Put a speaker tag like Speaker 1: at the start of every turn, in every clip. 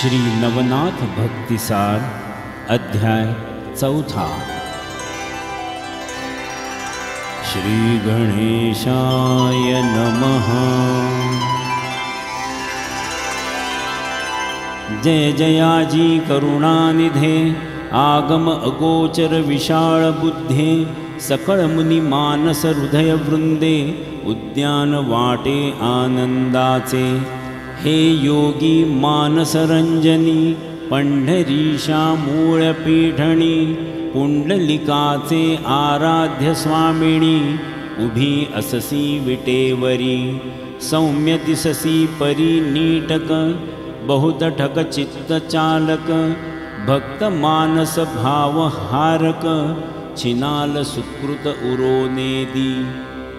Speaker 1: श्री नवनाथ भक्तिसार अध्याय 4। श्री गणेशाय नमः। जय जयाजी करुणानिधे आगम अगोचर विशाल बुद्धे सकळ मुनी मानस हृदय वृंदे उद्यान वाटे आनंदाचे। हे योगी मानस रंजनी पंढरीशा मूळ पीठणी पुंडलिकाचे आराध्य स्वामिनी उभी अससी विटेवरी। सौम्य दिससी परी नीटक बहुत ठक चित्त चालक भक्त मानस भाव हारक छिनाल सुकृत उरोनेदी।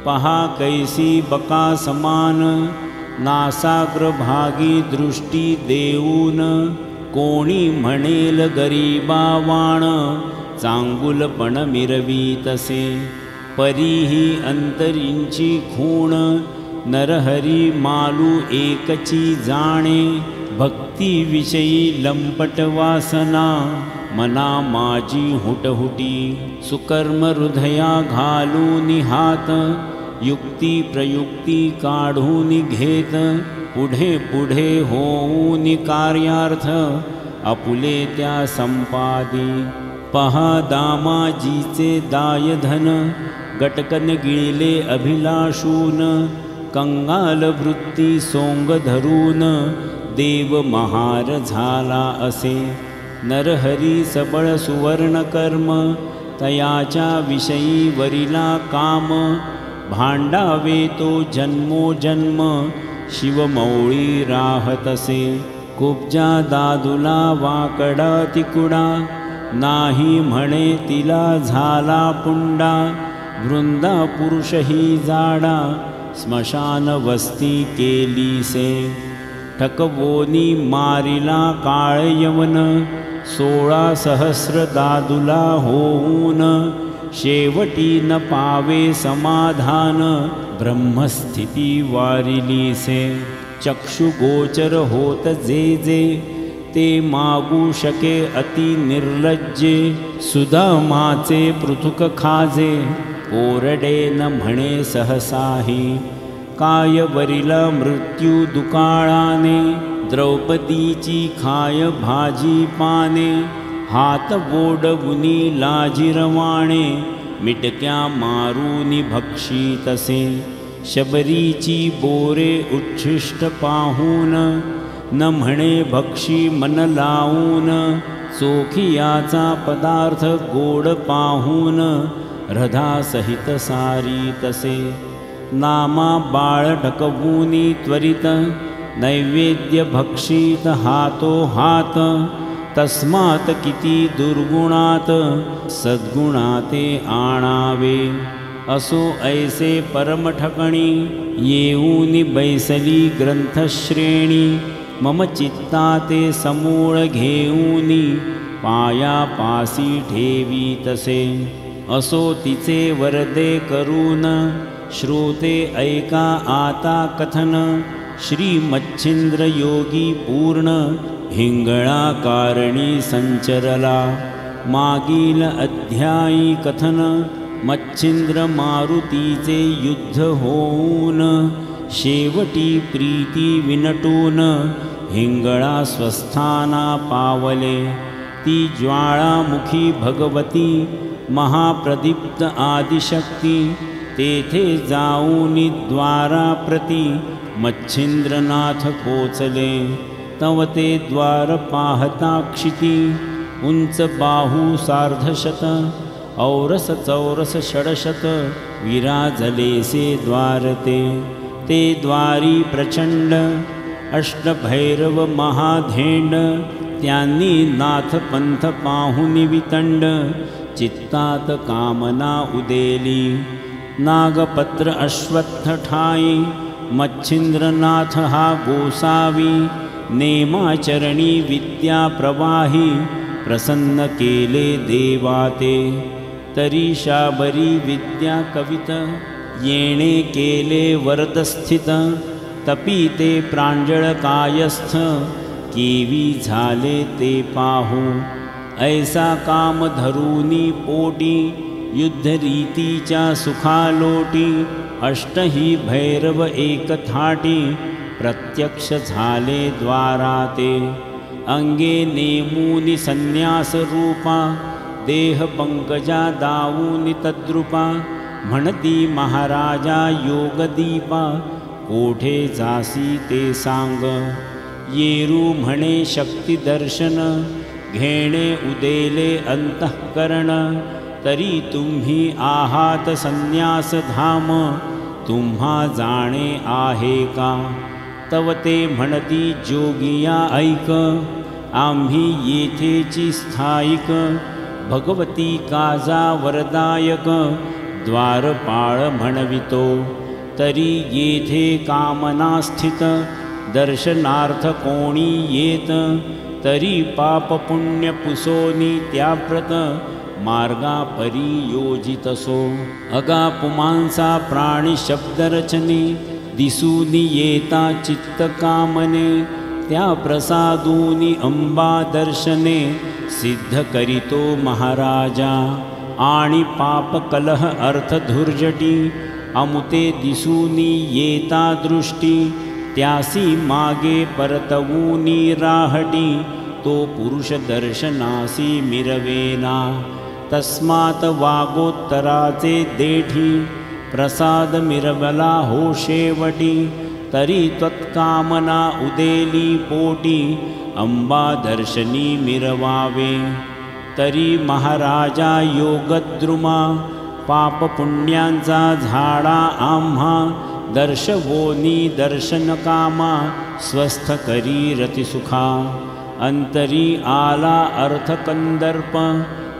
Speaker 1: पहा कैसी बका समान नासाग्र भागी दृष्टी देऊन कोणी म्हणेल गरीबा वाण चांगुलपण मिरवीतसे। परीही अंतरींची खूण नरहरी मालू एकची जाणे भक्तीविषयी लंपट वासना मना माझी हुटहुटी। सुकर्म हृदया घालूनी हात युक्ती प्रयुक्ती काढून घेत पुढे पुढे होऊन कार्यार्थ आपुले त्या संपादी। पहा दामाजीचे दायधन गटकन गिळले अभिलाषून कंगाल वृत्ती सोंग धरून देव महार झाला असे। नरहरी सबळ सुवर्ण कर्म तयाच्या विषयी वरिला काम भांडावे तो जन्मोजन्म शिवमौळी राहतसे। कुब्जा दादुला वाकडा तिकुडा नाही म्हणे तिला झाला पुंडा। वृंदा पुरुषही जाडा स्मशान वस्ती केलीसे। ठकवोनी मारिला काळ यवन 16 सहस्र दादुला होऊन शेवटी न पावे समाधान ब्रह्मस्थिती वारिलीसे। चक्षु गोचर होत जे जे ते मागू शके अति निर्लज्जे। सुदामाचे पृथुक खाजे ओरडे न म्हणे सहसाही। काय वरिला मृत्यू दुकाळाने द्रौपदीची खाय भाजी पाने। हात बोडवुनी लाजिरवाणे मिटक्या मारूनी भक्षितसे। शबरीची बोरे उच्छिष्ट पाहून न म्हणे भक्षी मन लावून। चोखियाचा पदार्थ गोड पाहून हृदासहित सारी तसे। नामा बाळ ढकवूनी त्वरित नैवेद्य भक्षित हातो हात। तस्मात् किती दुर्गुणात सद्गुणाते आणावे। असो ऐसे परमठकणी येऊनी बैसली ग्रंथश्रेणी। मम चित्ताते समूळ घेऊनी पायापासी ठेवीतसे। असो तिचे वरदे करून श्रोते ऐका आता कथन। श्री मच्छिंद्र योगी पूर्ण हिंगळा कारणी संचरला। मागील अध्यायी कथन मच्छिंद्र मारुतीचे युद्ध होऊन शेवटी प्रीती विनटून हिंगळा स्वस्थाना पावले। ती ज्वाळामुखी भगवती महाप्रदीप्त आदिशक्ती तेथे जाऊनी द्वाराप्रती मच्छिंद्रनाथ पोचले। तव ते द्वार पाहता क्षिती उंच बाहू सार्धशत औरस चौरस षडशत विराजलेसे द्वारते। ते द्वारी प्रचंड अष्टभैरव महाधेंड त्यांनी नाथ पंथ पाहुनी वितंड चित्तात कामना उदेली। नागपत्र अश्वत्थ ठाई मच्छिंद्रनाथ हा गोसावी। नेमाचरणी विद्या प्रवाही प्रसन्न केले देवाते। तरी शाबरी विद्या कवित येणे केले वरदस्थित। तपीते प्रांजळ कायस्थ केवी झाले ते पाहू। ऐसा काम धरूनी पोटी युद्धरीतीच्या सुखालोटी। अष्टही भैरव एक थाटी प्रत्यक्ष झाले द्वाराते। अंगे नेमूनि संन्यास रूपा देह पंकजा दावूनि तद्रूपा। म्हणती महाराजा योगदीपा कोठे जासी ते सांग। येरू म्हणे शक्ती दर्शन घेणे उदेले अंतःकरण। तरी तुम्ही आहात संन्यास धाम तुम्हा जाणे आहे का। तव ते म्हणती जोगिया ऐक आम्ही येथेची स्थायिक। भगवती काजा वरदायक द्वारपाळ म्हणवितो। तरी येथे कामना स्थित दर्शनार्थ कोणी येत। तरी पाप पुण्य पुसोनी त्याप्रत मार्गा परियोजितसो। अगा पुमांसा प्राणी शब्दरचने दिसूनी येता चित्त कामने। त्या प्रसादूनी अंबा दर्शने सिद्ध करीतो महाराजा। आणि पाप कलह अर्थ धुर्जटी अमुते दिसूनी येता दृष्टी। त्यासी मागे परतवूनी राहटी तो पुरुष दर्शनासी मिरवेना। तस्मात वागोत्तराचे देठी प्रसाद मिरवला हो शेवटी। तरी त्वत्कामना उदेली पोटी अंबा दर्शनी मिरवावे। तरी महाराजा योगद्रुमा पाप पुण्यांचा झाडा आम्हा। दर्शवोनी दर्शन कामा स्वस्थ करी रतिसुखा। अंतरी आला अर्थ कंदर्प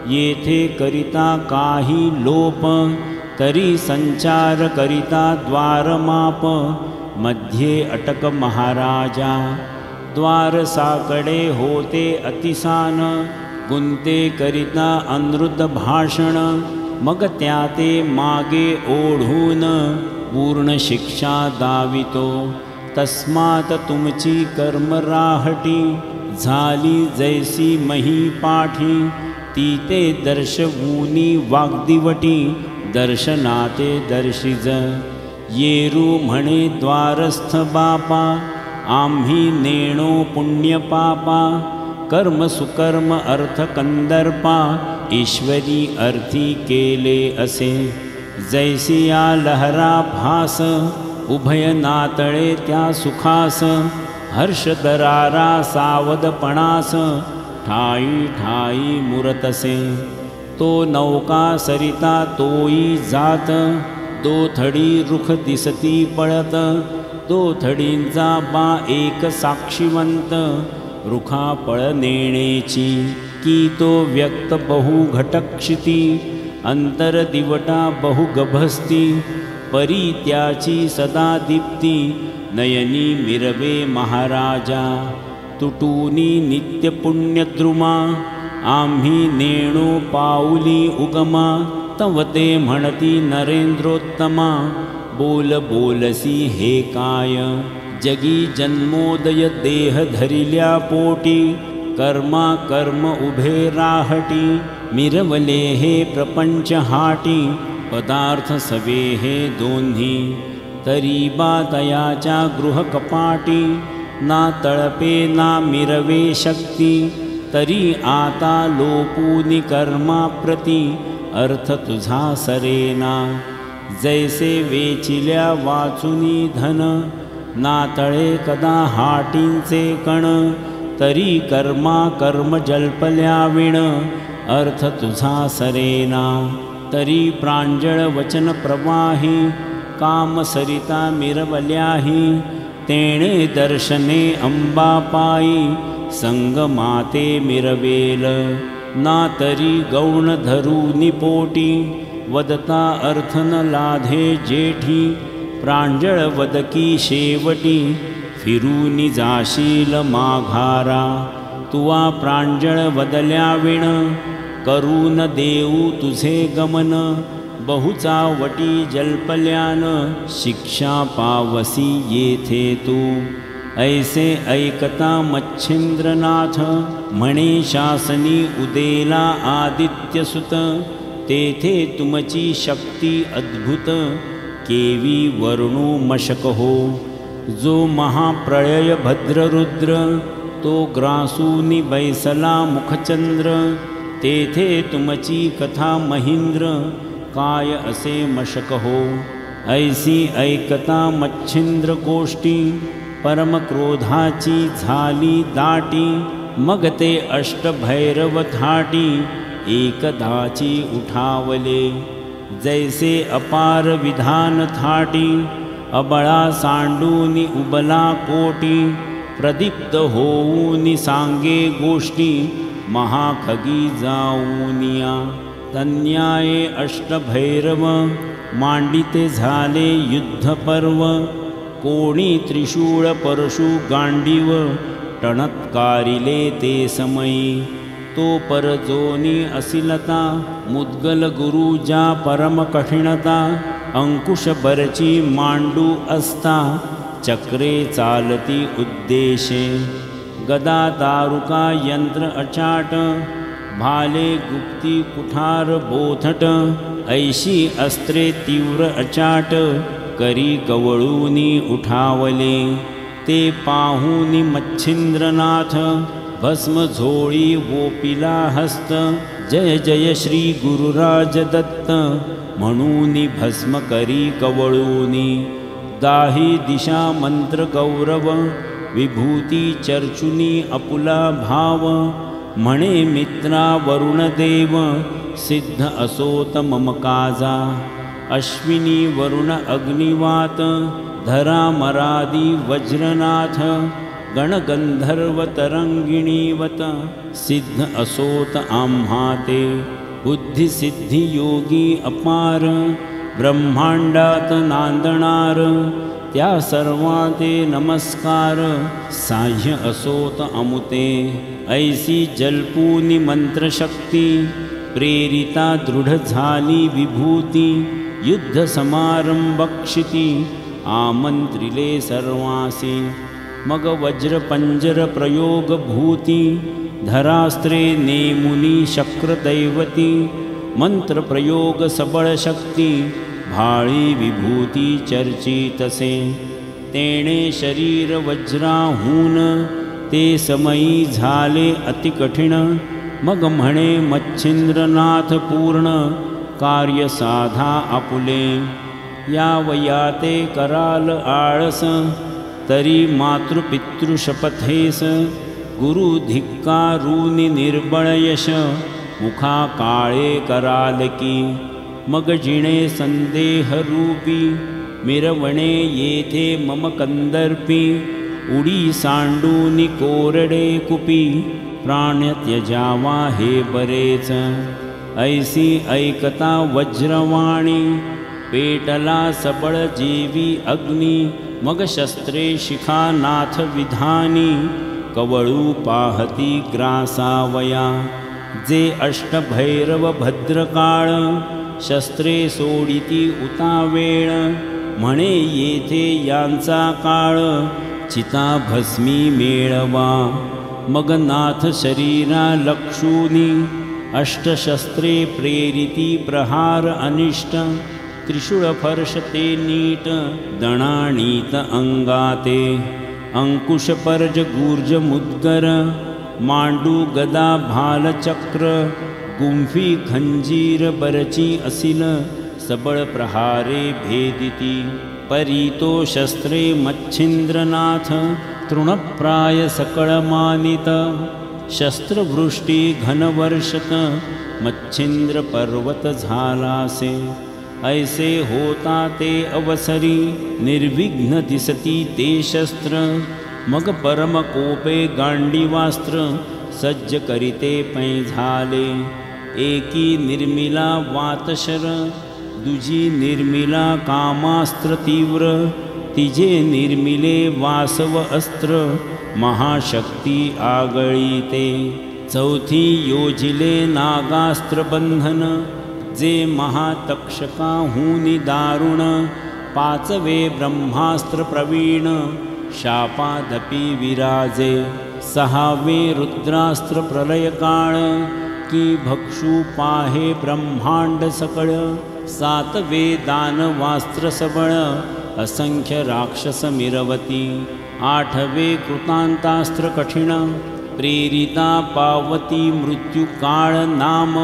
Speaker 1: येथे करिता काही लोप। तरी संचार करिता द्वारमाप मध्ये अटक महाराजा। द्वार साकडे होते अतिसान गुंते करिता अनृत भाषण। मग त्याते मागे ओढून पूर्ण शिक्षा दावितो। तस्मात तुमची कर्म राहटी झाली जैसी मही पाठी। ती ते दर्शवूनी वाग्दिवटी दर्शनाते दर्शिज। येरू म्हणे द्वारस्थ बापा आम्ही नेणो पुण्य पापा। कर्म सुकर्म अर्थ कंदर्पा ईश्वरी अर्थी केले असे। जैसिया लहरा भास उभय नातळे त्या सुखास। हर्ष दरारा सावधपणास ठाई ठाई मुरतसे। तो नौका सरिता तोई जात दोथडी रुख दिसती पळत। दोथडींचा बा एक साक्षीवंत रुखा पळ नेणेची। की तो व्यक्त बहु घटक्षिती अंतर दिवटा बहु गभस्ती। परी त्याची सदा दीप्ती नयनी मिरवे महाराजा। तुटूनी नित्य पुण्यद्रुमा आम्ही नेणो पाऊली उगमा। तव ते म्हणती नरेंद्रोत्तमा बोल बोलसी हे काय। जगी जन्मोदय देह धरिल्या पोटी कर्मा कर्म उभे राहटी। मिरवले हे प्रपंच हाटी पदार्थ सवे हे दोन्ही। तरी बा तयाच्या गृह कपाटी ना तळपे ना मिरवे शक्ती। तरी आता लोपूनी कर्मा प्रती अर्थ तुझा सरेना। जैसे वेचिल्या वाचुनी धन नातळे कदा हाटींचे कण। तरी कर्मा कर्म जल्पल्या विण अर्थ तुझा सरेना। तरी प्रांजळ वचन प्रवाही काम सरिता मिरवल्याही। तेणे दर्शने अंबा पायी संग माते मिरवेल। ना तरी गौण धरूनी पोटी वदता अर्थ न लाधे जेठी। प्रांजळ वदकी शेवटी फिरूनी जाशील माघारा। तुवा प्रांजळ वदल्या विण करून देऊ तुझे गमन। बहुचावटी जल्पल्यान शिक्षा पावसी येथे तू। ऐसे ऐकता मच्छिंद्रनाथ म्हणे शासनी उदेला आदित्यसुत तेथे तुमची शक्ती अद्भुत केवी वर्णू मशक हो जो महाप्रळय भद्ररुद्र तो ग्रासूनी बैसला मुखचंद्र तेथे तुमची कथा महींद्र काय असे मशक हो ऐसी ऐकता मच्छिंद्र गोष्टी परमक्रोधाची झाली दाटी मग ते अष्टभैरव थाटी एकदाची उठावले जैसे अपार विधान थाटी अबळा सांडूनी उबला कोटी प्रदीप्त होऊनी सांगे गोष्टी महाखगी जाऊनिया तन्याये अष्टभैरव मांडिते झाले युद्धपर्व कोणी त्रिशूळ परशु गांडीव टणत्कारिले ते समयी तो परजोनी असिलता मुद्गल गुरुजा परम कठिणता अंकुश बरची मांडू असता चक्रे चालती उद्देशे गदा दारुका यंत्र अचाट भाले गुप्ती कुठार बोथट ऐशी अस्त्रे तीव्र अचाट करी कवळूनी उठावले ते पाहुनी मच्छिंद्रनाथ भस्म झोळी वोपिला हस्त जय जय श्री गुरुराज दत्त म्हणूनी भस्म करी कवळूनी दाही दिशा मंत्र गौरव विभूती चर्चुनी अपुला भाव म्हणे मित्रा वरुणदेव सिद्ध असोत मम काजा अश्विनी वरुण अग्निवात धरा मरादी वज्रनाथ गणगंधर्व तरंगिणीवत सिद्ध असोत आम्हाते बुद्धि सिद्धि योगी अपार ब्रह्मांडात नांदणार त्या सर्वाते नमस्कार साह्य असोत अमुते ऐसी जल्पूनी मंत्रशक्ती प्रेरिता दृढ झाली विभूती युद्ध समारंभक्षिती आमंत्रिले सर्वासी मग वज्र पंजर प्रयोग भूती धरास्त्रे नेमुनी शक्र दैवती मंत्र प्रयोग सबळ शक्ती भाळी विभूती चर्चितसे तेणे शरीर वज्राहून ते समयी झाले अति कठीण मग म्हणे मच्छिंद्रनाथ पूर्ण कार्य साधा आपुले या वयाते कराल आळस तरी मातृपितृशपथेस गुरु धिक्कारूनी निर्बळ यश मुखा काळे कराल की मग जिणे संदेह रूपी मिरवणे येथे मम कंदर्पी उडी सांडूनी कोरडे कुपी प्राण त्यजावा हे बरेच ऐसी ऐकता वज्रवाणी पेटला सबळ जीवी अग्नी मग शस्त्रे शिखानाथ विधानी कवळू पाहती ग्रासावया जे अष्टभैरव भद्रकाळ शस्त्रे सोडिती उतावेळ म्हणे येथे यांचा काळ चिता भस्मी मेळवा मग नाथ शरीरा लक्षूनी अष्टशस्त्रे प्रेरिती प्रहार अनिष्ट त्रिशूळ फर्शते नीट दणाणीत अंगाते अंकुश पर्ज गूर्ज मुद्गर मांडू गदा भाल चक्र गुंफी खंजीर बरची असिल सबळ प्रहारे भेदिती परीतो शस्त्रे मच्छिंद्रनाथ तृणप्राय सकळमानित शस्त्रवृष्टी घनवर्षत मच्छिंद्र पर्वत झालासे ऐसे होता ते अवसरी निर्विघ्न दिसती ते शस्त्र मग परम कोपे गांडीवास्त्र सज्ज करिते पै झाले एकी निर्मिला वातशर दुजी निर्मिला कामास्त्र तीव्र तिजे निर्मिले वासव अस्त्र महाशक्ती आगळीते चौथी योजिले नागास्त्र बंधन जे महातक्षकाहूनि दारुण पाचवे ब्रह्मास्त्र प्रवीण शापादपि विराजे। सहावे रुद्रास्त्र प्रलय काळ, की भक्षु पाहे ब्रह्मांड सकळ। सातवे दानवास्त्र सबळ, असंख्य राक्षस मिरवती। आठवे कृतांतास्त्र कठिण, प्रेरिता पावती मृत्यू काळ नाम।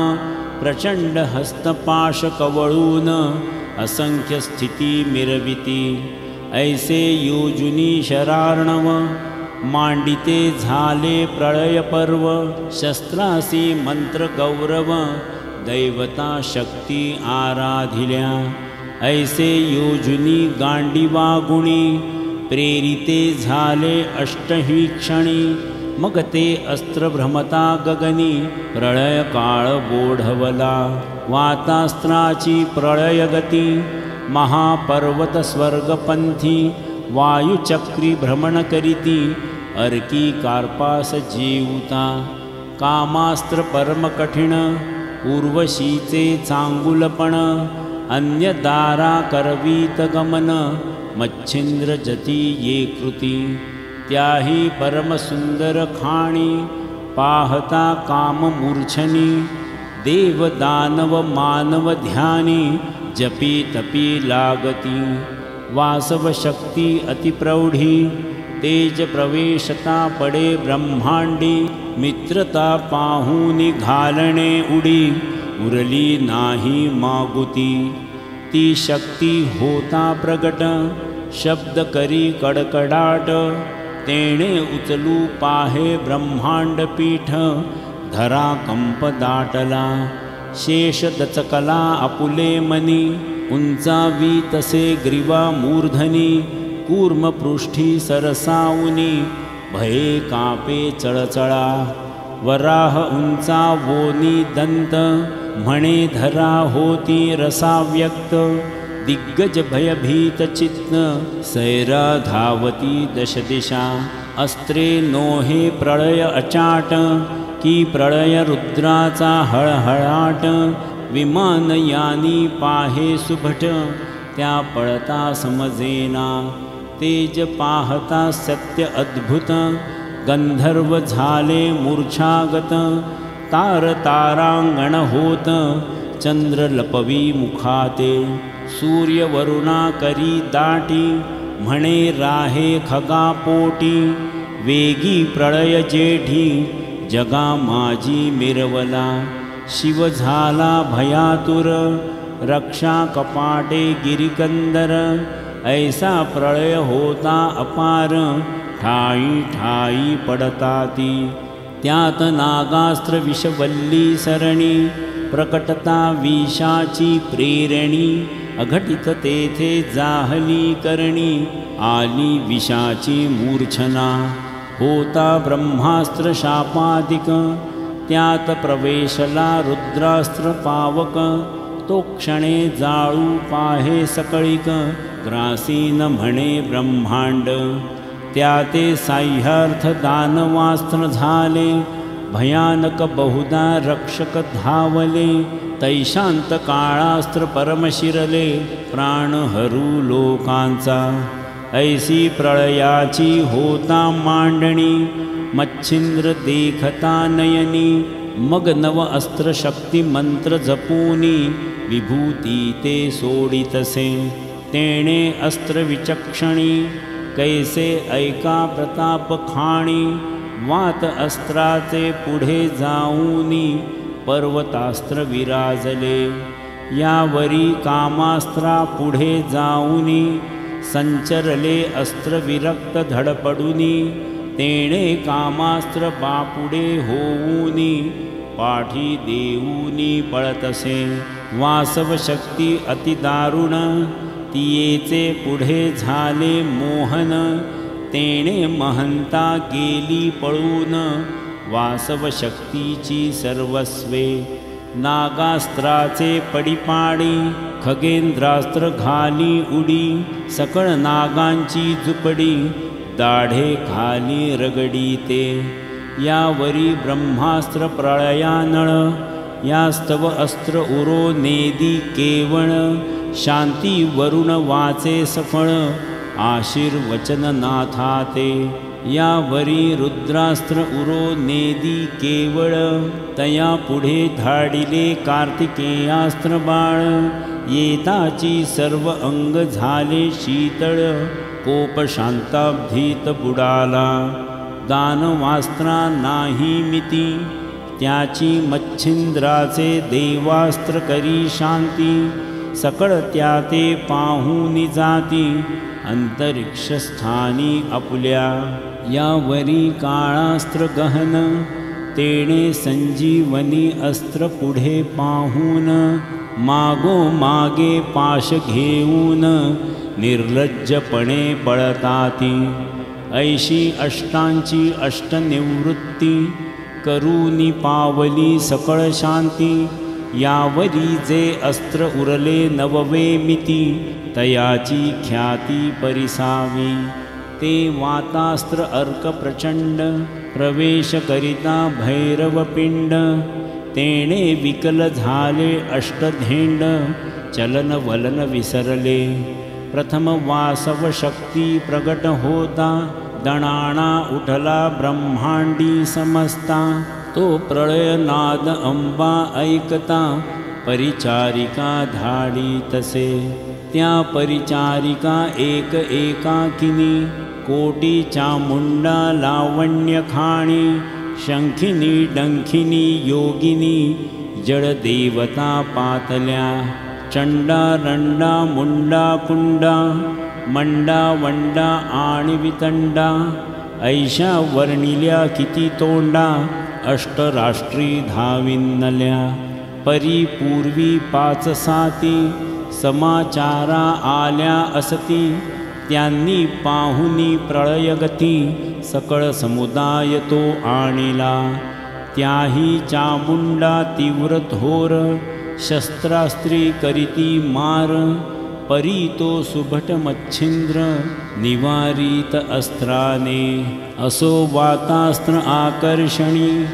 Speaker 1: प्रचंड हस्तपाश कवळून, असंख्य स्थिती मिरविती। ऐसे योजुनी शरार्णव, मांडिते झाले प्रळय पर्व। शस्त्रासी मंत्र गौरव, दैवता शक्ती आराधिल्या। ऐसे योजुनी गांडीवा गुणी, प्रेरिते झाले अष्टही क्षणी। मग ते अस्त्र भ्रमता गगनी, प्रळय काळ बोढवला। वातास्त्राची प्रळय गती, महापर्वत स्वर्गपंथी। वायुचक्री भ्रमण करीती, अर्की कार्पास जीवता। कामास्त्र परम कठिण, उर्वशीचे चांगुलपण। अन्य दारा करवीत गमन, मच्छिंद्र जती ये कृती। त्याही परमसुंदर खाणी, पाहता काम मूर्छनी। देव दानव मानव ध्यानी, जपी तपी लागती। वासव शक्ती अतिप्रौढी, तेज प्रवेशता पडे ब्रह्मांडी। मित्रता पाहुनी घालणे उडी, उरली नाही मागुती। ती शक्ती होता प्रगट, शब्द करी कडकडाट। तेणे उचलू पाहे ब्रह्मांड पीठ, धरा कंप दाटला। शेष दचकला आपुले मनी, उंचावी तसे ग्रीवा मूर्धनी। कूर्मपृष्ठी सरसावनी, भये कापे चळचळा। वराह उंचा वोनी दंत, म्हणे धरा होती रसाव्यक्त। दिग्गज भयभीत चित्त, सैरा धावती दश दिशा। अस्त्रे नोहे प्रळय अचाट, की प्रळय रुद्राचा हळहळाट। विमान यानी पाहे सुभट, त्या पळता समजेना। तेज पाहता सत्य अद्भुत, गंधर्व झाले मूर्छागत। तार तारांगण होत, चंद्र लपवी मुखाते। सूर्य वरुणा करी दाटी, म्हणे राहे खगापोटी। वेगी प्रळय जेठी, जगा माझी मिरवला। शिव झाला भयातुर, रक्षा कपाटे गिरिकंदर। ऐसा प्रळय होता अपार, ठाई ठाई पडताती। त्यात नागास्त्र विषवल्ली सरणी, प्रकटता विषाची प्रेरणी। अघटित तेथे जाहली करणी, आली विषाची मूर्छना। होता ब्रह्मास्त्र शापादिक, त्यात प्रवेशला रुद्रास्त्र पावक। तो क्षणे जाळू पाहे सकळिक, ग्रासीन म्हणे ब्रह्मांड। त्याते साह्यार्थ दानवास्त्र झाले, भयानक बहुधा रक्षक धावले। तैशांत काळास्त्र परमशिरले, प्राण हरू लोकांचा। ऐसी प्रळयाची होता मांडणी, मच्छिंद्र देखता नयनी। मग नव अस्त्र शक्ती मंत्र जपूनी, विभूती ते सोडितसे। तेणे अस्त्र विचक्षणी, कैसे ऐका प्रताप खाणी। वात अस्त्राचे पुढे जाऊनी, पर्वतास्त्र विराजले। यावरी कामास्त्रा पुढे जाऊनी, संचरले अस्त्र विरक्त धडपडुनी। तेणे कामास्त्र बापुडे होऊनी, पाठी देऊनी पळतसे। वासव शक्ती अतिदारुण, तियेचे पुढे झाले मोहन। तेणे महंता गेली पळून, वासव शक्तीची सर्वस्वे। नागास्त्राचे पडिपाडी, खगेंद्रास्त्र घाली उडी। सकळ नागांची झुपडी, दाढे खाली रगडीते। यावरी ब्रह्मास्त्र प्रळयानळ, यास्तव अस्त्र उरो नेदी केवळ। शांती वरुण वाचे सफळ, आशीर्वचन नाथाते। यावरी रुद्रास्त्र उरो नेदी केवळ, तया पुढे धाडिले कार्तिकेयास्त्र बाळ। येताची सर्व अंग झाले शीतळ, कोप शांताब्धीत बुडाला। दानवास्त्रा नाही मिती, त्याची मच्छिंद्राचे देवास्त्र करी शांती। सकळ त्याते पाहुनी जाती, अंतरिक्षस्थानी आपुल्या। यावरी काळास्त्र गहन, तेणे संजीवनी अस्त्र पुढे पाहून। मागो मागे पाश घेऊन, निर्लज्जपणे पळताती। ऐशी अष्टांची अष्टनिवृत्ती, करूनी पावली सकळ शांती। यावरी जे अस्त्र उरले नववे मिती, तयाची ख्याती परिसावी। ते वातास्त्र अर्क प्रचंड, प्रवेश करिता भैरवपिंड। तेणे विकल झाले अष्टधेंड, चलन वलन विसरले। प्रथम वासव शक्ती प्रगट होता, दणाणा उठला ब्रह्मांडी समस्ता। तो प्रळयनाद अंबा ऐकता, परिचारिका धाडी तसे। त्या परिचारिका एक एकाकिनी, कोटी चामुंडा लावण्य खाणी। शंखिनी डंखिनी योगिनी, जडदेवता पातल्या। चंडा रंडा मुंडा कुंडा, मंडा वंडा आणि वितंडा। ऐशा वर्णिल्या किती तोंडा, अष्टराष्ट्री धाविन्नल्या। परिपूर्वी पाच साती, समाचारा आल्या असती। त्यांनी पाहुनी प्रळयगती, सकळ समुदाय तो आणिला। त्याही चामुंडा तीव्र थोर, शस्त्रास्त्री करीती मार। परी तो सुभट मच्छिंद्र, निवारित अस्त्राने। असो वातास्त्र आकर्षणी,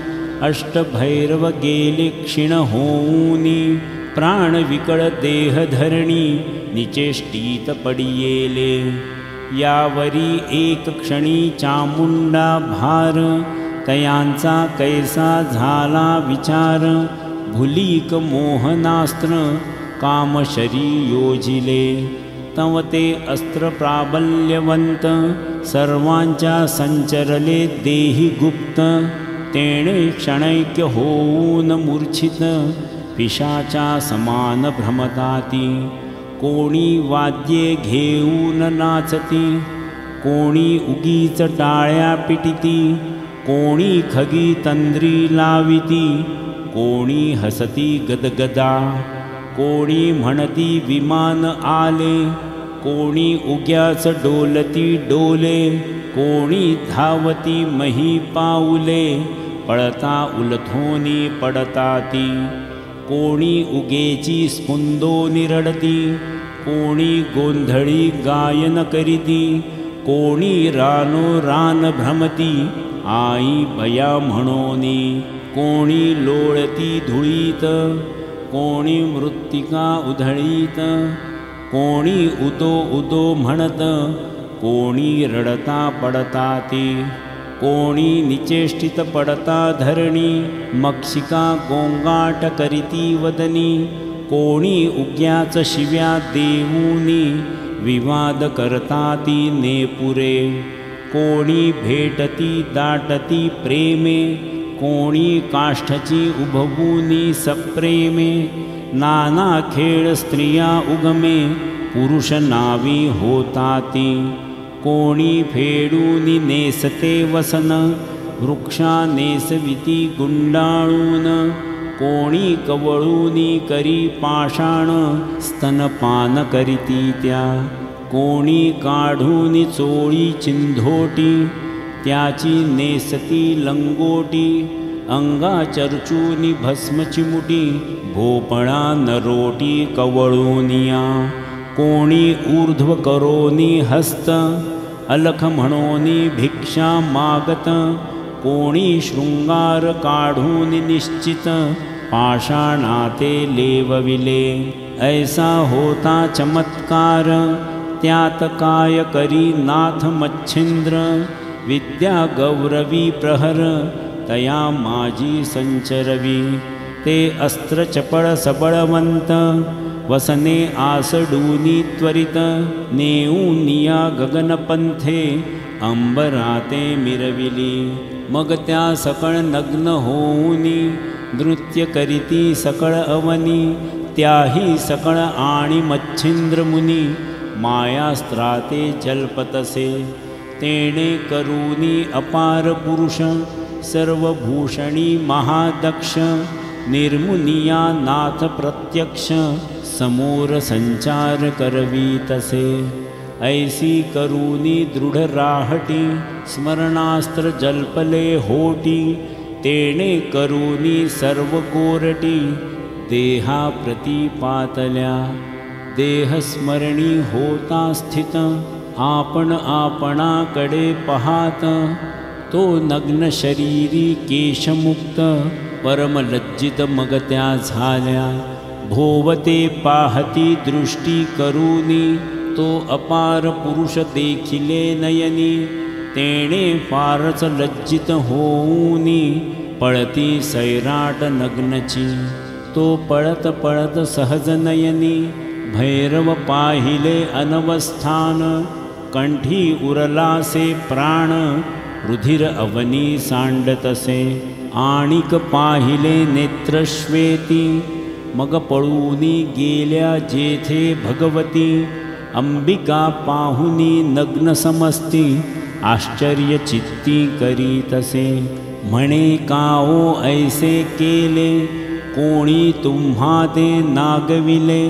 Speaker 1: अष्टभैरव गेले क्षीण होऊनी। प्राण विकळ देह धरणी, निचेष्टीत पडियेले। यावरी एक क्षणी चामुंडा भार, तयांचा कैसा झाला विचार। भुलीक मोहनास्त्र, कामशरी योजिले। तव ते अस्त्र प्राबल्यवंत, सर्वांच्या संचरले देही गुप्त। तेणे क्षणैक्य होऊन मूर्छित, पिशाचा समान भ्रमताती। कोणी वाद्ये घेऊन नाचती, कोणी उगीच टाळ्या पिटिती। कोणी खगी तंद्री लाविती, कोणी हसती गदगदा। कोणी म्हणती विमान आले, कोणी उग्याच डोलती डोले। कोणी धावती मही पाऊले, पळता उलथोनी पडताती। कोणी उगेची स्फुंदोनी रडती, कोणी गोंधळी गायन करीती। कोणी रानो रान भ्रमती, आई बया म्हणोनी। कोणी लोळती धुळीत, कोणी मृत्तिका उधळीत। कोणी उदो उदो म्हणत, कोणी रडता पडताती। कोणी निचेष्टित पडता धरणी, मक्षिका गोंगाट करीती वदनी। कोणी उग्याच शिव्या देऊनी, विवाद करताती नेपुरे। कोणी भेटती दाटती प्रेमे, कोणी काष्ठची उभवूनी सप्रेमे। नाना खेळ स्त्रिया उगमे, पुरुष नावी होताती। कोणी फेडूनी नेसते वसन, वृक्षा नेसविती गुंडाळून। कोणी कवळूनी करी पाषाण, स्तनपान करीती त्या। कोणी काढूनी चोळी चिंधोटी, त्याची नेसती लंगोटी। अंगा चर्चूनी भस्म चिमुटी, भोपळा नरोटी कवळूनिया। कोणी ऊर्ध्व करोनी हस्त, अलख म्हणोनी भिक्षा मागत। कोणी शृंगार काढून निश्चित, पाषाणाते लेवविले। ऐसा होता चमत्कार, त्यात काय करी नाथ मच्छिंद्र, विद्या गौरवी प्रहर तया माझी संचरवी। ते अस्त्र चपळ सबळवंत, वसने आसडूनी त्वरित, नेऊनिया गगनपंथे अंबराते मिरविली। मग त्या सकळ नग्न होऊनी, नृत्य करीती सकळ अवनी, त्याही सकळ आणि मच्छिंद्र मुनी, मायास्त्राते जल्पतसे। तेणे करूनी अपार पुरुष, सर्वभूषणी महादक्ष, निर्मुनिया नाथ प्रत्यक्ष, समोर संचार करवी तसे। ऐसी करूनी दृढ राहटी, स्मरणास्त्र जल्पले होटी, तेणे करूनी सर्व कोरटी, देहा प्रतिपातल्या। देहस्मरणी होता स्थित, आपण आपणाकडे पाहात, तो नग्न शरीरी केशमुक्त, परमलज्जित मग त्या झाल्या। भोवते पाहती दृष्टी करूनी, तो अपार पुरुष देखिले नयनी, तेणे फारच लज्जित होऊनी, पळती सैराट नग्नची। तो पळत पळत सहज नयनी, भैरव पाहिले अनवस्थान, कंठी उरलासे प्राण, रुधिर अवनी सांडतसे। आणिक पाहिले नेत्रश्वेती, मग पळूनी गेल्या जेथे भगवती, अंबिका पाहुनी नग्न समस्ती, आश्चर्य चित्ती करीतसे। म्हणे काओ ऐसे केले, कोणी तुम्हा ते नागविले,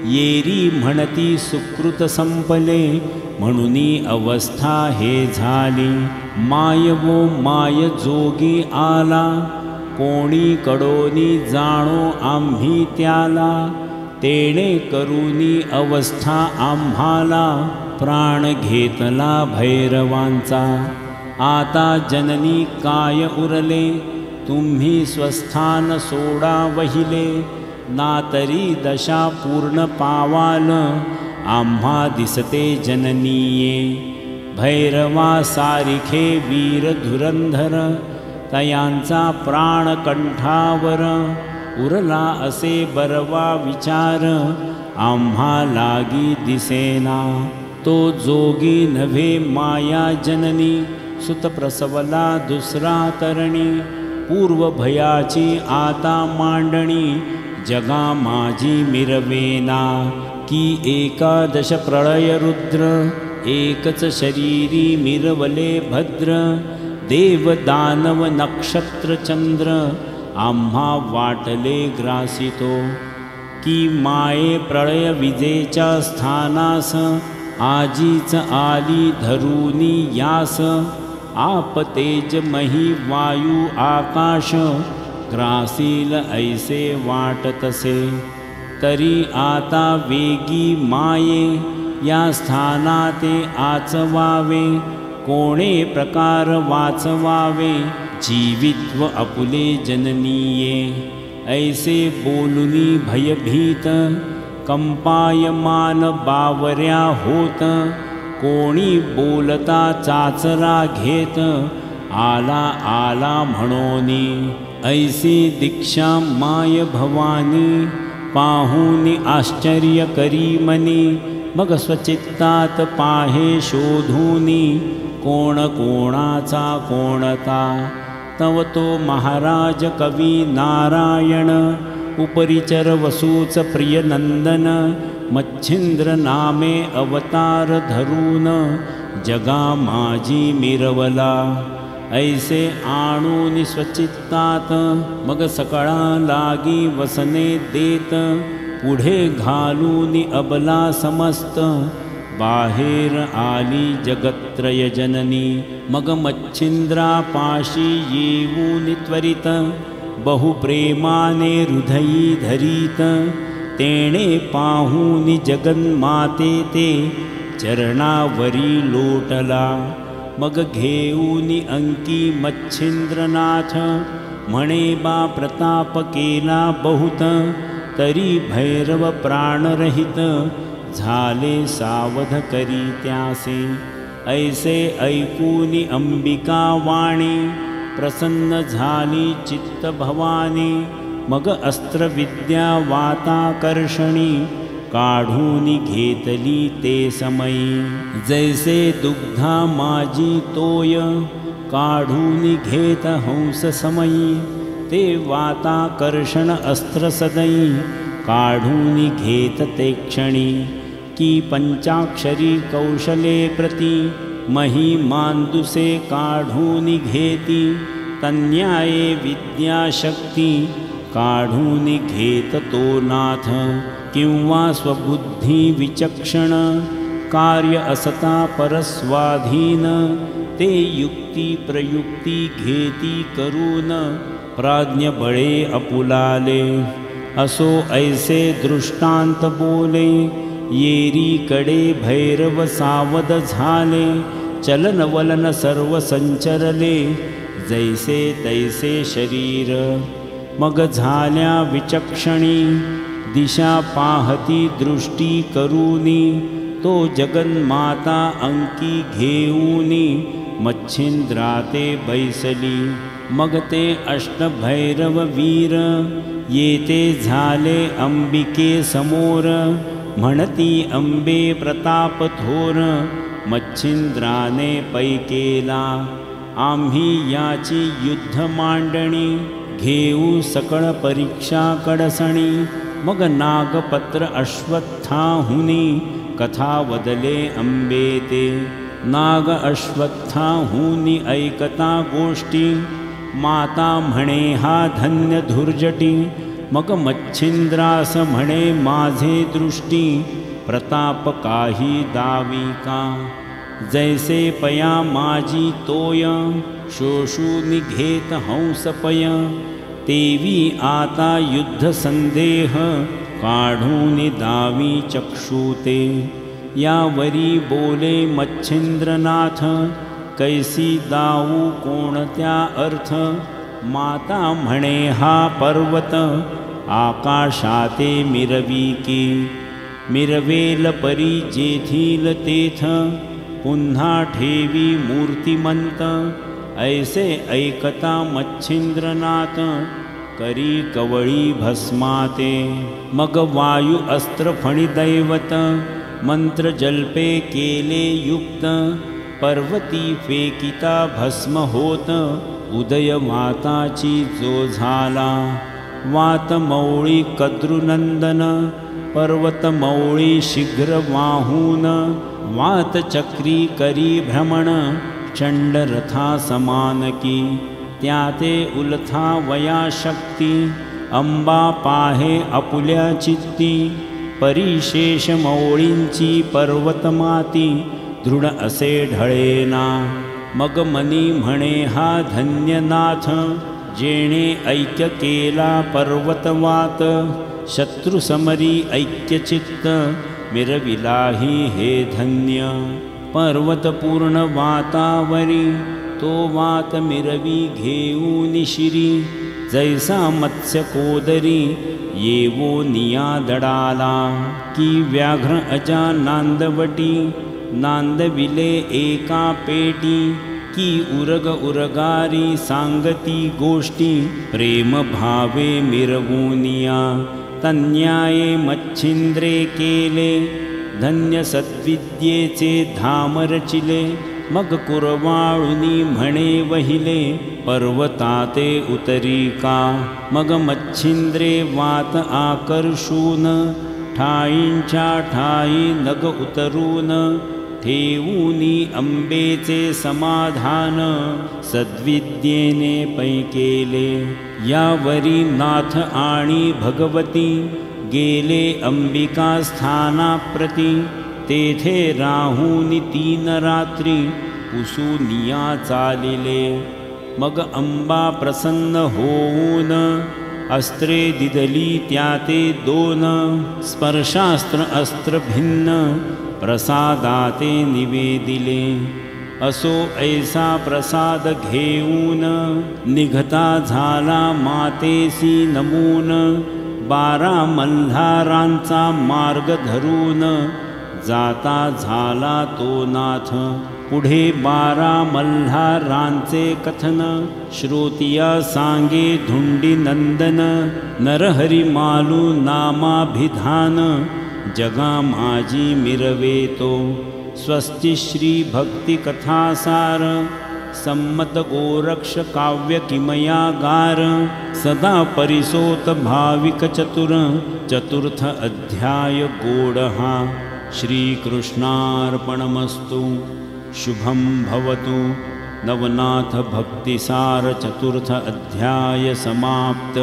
Speaker 1: येरी म्हणती सुकृत संपले, म्हणूनी अवस्था हे झाली। माय वो माय जोगी आला, कोणी कडोनी जाणो आम्ही त्याला, तेणे करूनी अवस्था आम्हाला, प्राण घेतला भैरवांचा। आता जननी काय उरले, तुम्ही स्वस्थान सोडा वहिले, ना तरी दशा पूर्ण पावाल, आम्हा दिसते जननीये। भैरवा सारिखे वीर धुरंधर, तयांचा प्राण कंठावर, उरला असे बरवा विचार, आम्हा लागी दिसेना। तो जोगी नव्हे माया जननी, सुत प्रसवला दुसरा तरणी, पूर्व भयाची आता मांडणी, जगा माझी मिरवेना। की एकादश प्रळय रुद्र, एकच शरीरी मिरवले भद्र, देव दानव नक्षत्र चंद्र, आम्हा वाटले ग्रासितो। की माये प्रळय विजेच्या स्थानास, आजीच आली धरूनी यास, आप तेज मही वायू आकाश, ग्रासील ऐसे वाटतसे। तरी आता वेगी माये, या स्थानाते आचवावे, कोणे प्रकार वाचवावे, जीवित्व आपुले जननीये। ऐसे बोलुनी भयभीत, कंपायमान बावऱ्या होत, कोणी बोलता चाचरा घेत, आला आला म्हणोनी। ऐसी दीक्षा माय भवानी, पाहुनी आश्चर्य करी मनी, मग स्वचित्तात पाहे शोधूनी, कोण कोणाचा कोणता। तव तो महाराज कवी नारायण, उपरिचर वसूच प्रियनंदन, मच्छिंद्र नामे अवतार धरून, जगा माझी मिरवला। ऐसे आणूनी स्वचित्तात, मग सकळा लागी वसने देत, पुढे घालूनी अबला समस्त, बाहेर आली जगत्रय जननी। मग मच्छिंद्रापाशी येऊनी त्वरित, बहुप्रेमाने हृदयी धरीत, तेणे पाहूनी जगन्माते ते, चरणावरी लोटला। मग घेऊनी अंकी मच्छिंद्रनाथ, म्हणे बा प्रताप केला बहुत, तरी भैरव प्राणरहित, झाले सावध करी त्यासे. ऐसे ऐकूनी अंबिका वाणी प्रसन्न झाली चित्त भवानी. मग अस्त्रविद्या वाताकर्षणी काढूनी घेतली ते समयी. जैसे दुग्धा माझी तोय काढूनी घेत हंस समयी. ते वाताकर्षण अस्त्र सदयी काढूनी घेत ते क्षणी. की पंचाक्षरी कौशले प्रति मही मांदुसे काढूनी घेती. तन्याये विद्याशक्ती काढूनी घेत तो नाथ. किंवा स्वबुद्धी विचक्षण कार्य असता परस्वाधीन. ते युक्ती प्रयुक्ती घेती करून प्राज्ञ बळे अपुलाले. असो ऐसे दृष्टांत बोले येरीकडे भैरव सावध झाले. चलन वलन सर्व संचरले जैसे तैसे शरीर. मग झाल्या विचक्षणी दिशा पाहती दृष्टी करूनी. तो जगन्माता अंकी घेऊनी मच्छिंद्राते बैसली. मग ते अष्टभैरव वीर येते झाले अंबिके समोर. म्हणती अंबे प्रताप थोर मच्छिंद्राने पै केला. आम्ही याची युद्ध मांडणी घेऊ सकळ परीक्षा कडसणी. मग नागपत्र अश्वत्थाहुनी कथा वदले अंबे ते. नाग अश्वत्थाहुनी ऐकता गोष्टी माता म्हणे हा धन्य धुर्जटी. मग मच्छिंद्रास म्हणे माझे दृष्टी प्रताप काही दावी का. जैसे पया माझी तोय शोषूनि घेत हंसपय. तेवी आता युद्ध संदेह काढूनि दावी चक्षुते. यावरी बोले मच्छिंद्रनाथ कैसी दाऊ कोणत्या अर्थ. माता म्हणे हा पर्वत आकाशाते मिरवी की. मिरवेल परी जेथील तेथ पुन्हा ठेवी मूर्तिमंत. ऐसे ऐकता मच्छिंद्रनाथ करी कवळी भस्माते. मग वायु अस्त्र फणी दैवत मंत्र जल्पे केले युक्त. पर्वती फेकिता भस्म होत उदय माताची जो झाला. वात मौळी कद्रुनंदन पर्वत मौळी शीघ्र वाहून. वात चक्री करी भ्रमण चंडरथा समानकी. त्याते उलथा वया शक्ती अंबा पाहे आपुल्या चित्ती. परिशेष मौळींची पर्वतमाती दृढ असे ढळेना. मग मनी म्हणे हा धन्यनाथ जेणे ऐक्य केला पर्वतवात. शत्रुसमरी ऐक्यचित्त मिरविलाही हे धन्य. पर्वतपूर्ण वातावरी तो वात मिरवी घेऊन शिरी. जैसा मत्स्य कोदरी येवो निया दडाला. की व्याघ्र अजा नांदवटी नांदविले एका पेटी. की उरग उरगारी सांगती गोष्टी प्रेम भावे मिरवूनिया. तन्याये मच्छिंद्रे केले धन्य सद्विद्येचे धाम रचिले. मग कुरवाळुनी म्हणे वहिले पर्वताते उतरी का. मग मच्छिंद्रे वात आकर्षून ठाईंच्या ठाई नग उतरून. ठेवूनी अंबेचे समाधान सद्विद्येने पै केले. यावरी नाथ आणि भगवती गेले अंबिका स्थानाप्रती. तेथे राहूनी 3 रात्री पुसूनिया चालिले. मग अंबा प्रसन्न होऊन अस्त्रे दिदली त्याते 2. स्पर्शास्त्र अस्त्र भिन्न प्रसादाते निवेदिले. असो ऐसा प्रसाद घेऊन निघता झाला मातेसी नमून. 12 मल्हारांचा मार्ग धरून जाता झाला तो नाथ। पुढे 12 मल्हारांचे कथन, श्रोतिया सांगे धुंडी नंदन। नरहरी मालू नामाभिधान, जगा माझी मिरवे तो। स्वस्ति श्री भक्ति कथासार, सम्मत गोरक्ष काव्य किमयागार। सदा परिसोत भाविक चतुर, चतुर्थ अध्याय गोडहा। श्रीकृष्णार्पणमस्तु। शुभं भवतु। नवनाथ भक्तिसार चतुर्थ अध्याय समाप्त।